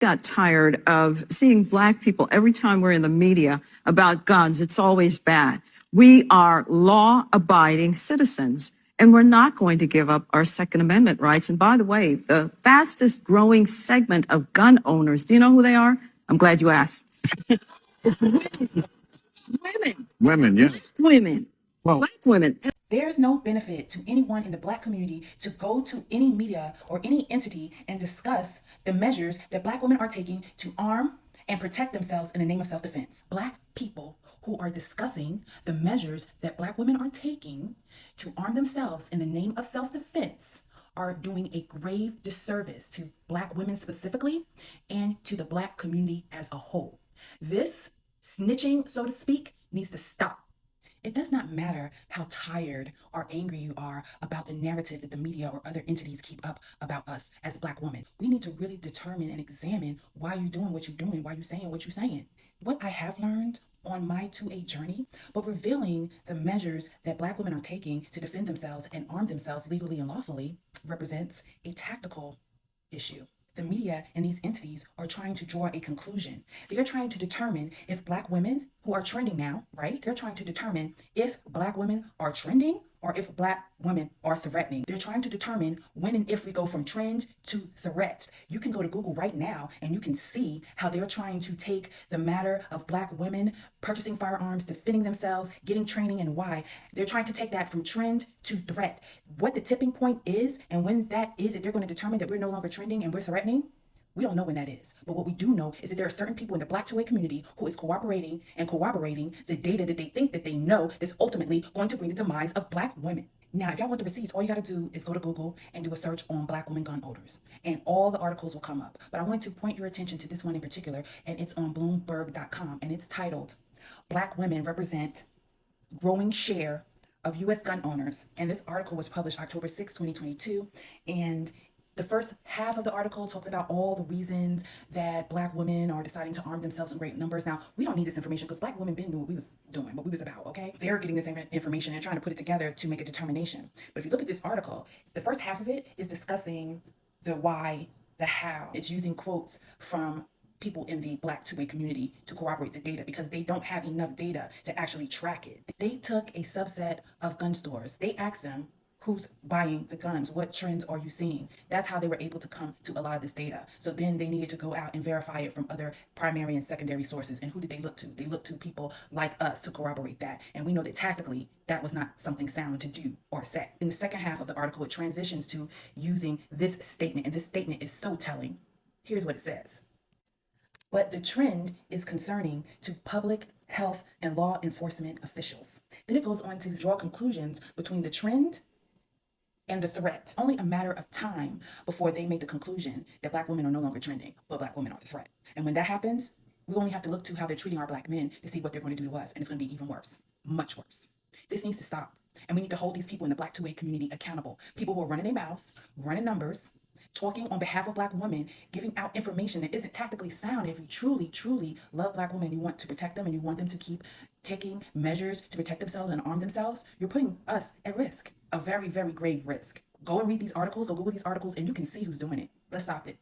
got tired of seeing Black people every time we're in the media about guns. It's always bad. We are law-abiding citizens, and we're not going to give up our Second Amendment rights. And by the way, the fastest growing segment of gun owners, do you know who they are? I'm glad you asked. It's women. Women. Women, yes. Women. Well, Black women. There's no benefit to anyone in the Black community to go to any media or any entity and discuss the measures that Black women are taking to arm and protect themselves in the name of self-defense. Black people who are discussing the measures that Black women are taking to arm themselves in the name of self-defense are doing a grave disservice to Black women specifically and to the Black community as a whole. This snitching, so to speak, needs to stop. It does not matter how tired or angry you are about the narrative that the media or other entities keep up about us as Black women. We need to really determine and examine why you're doing what you're doing, why you're saying what you're saying. What I have learned on my 2A journey, but revealing the measures that Black women are taking to defend themselves and arm themselves legally and lawfully represents a tactical issue. The media and these entities are trying to draw a conclusion. They are trying to determine if Black women who are trending now, right? They're trying to determine if Black women are trending or if Black women are threatening. They're trying to determine when and if we go from trend to threats. You can go to Google right now and you can see how they're trying to take the matter of Black women purchasing firearms, defending themselves, getting training, and why. They're trying to take that from trend to threat. What the tipping point is and when that is, if they're going to determine that we're no longer trending and we're threatening, we don't know when that is. But what we do know is that there are certain people in the Black 2A community who is cooperating and corroborating the data that they think that they know that's ultimately going to bring the demise of Black women. Now, if y'all want the receipts, all you got to do is go to Google and do a search on Black women gun owners, and all the articles will come up. But I want to point your attention to this one in particular, and it's on Bloomberg.com, and it's titled, Black Women Represent Growing Share of U.S. Gun Owners. And this article was published October 6, 2022, and the first half of the article talks about all the reasons that Black women are deciding to arm themselves in great numbers. Now, we don't need this information because Black women been doing what we was doing, what we was about, okay? They're getting this information and trying to put it together to make a determination. But if you look at this article, the first half of it is discussing the why, the how. It's using quotes from people in the Black 2A community to corroborate the data because they don't have enough data to actually track it. They took a subset of gun stores. They asked them, who's buying the guns? What trends are you seeing? That's how they were able to come to a lot of this data. So then they needed to go out and verify it from other primary and secondary sources. And who did they look to? They looked to people like us to corroborate that. And we know that tactically, that was not something sound to do or say. In the second half of the article, it transitions to using this statement. And this statement is so telling. Here's what it says. But the trend is concerning to public health and law enforcement officials. Then it goes on to draw conclusions between the trend and the threat. Only a matter of time before they make the conclusion that Black women are no longer trending, but Black women are the threat. And when that happens, we only have to look to how they're treating our Black men to see what they're going to do to us. And it's going to be even worse, much worse. This needs to stop. And we need to hold these people in the Black 2A community accountable. People who are running their mouths, running numbers, talking on behalf of Black women, giving out information that isn't tactically sound. If you truly, truly love Black women, you want to protect them and you want them to keep taking measures to protect themselves and arm themselves, you're putting us at risk, a very, very grave risk. Go and read these articles or Google these articles and you can see who's doing it. Let's stop it.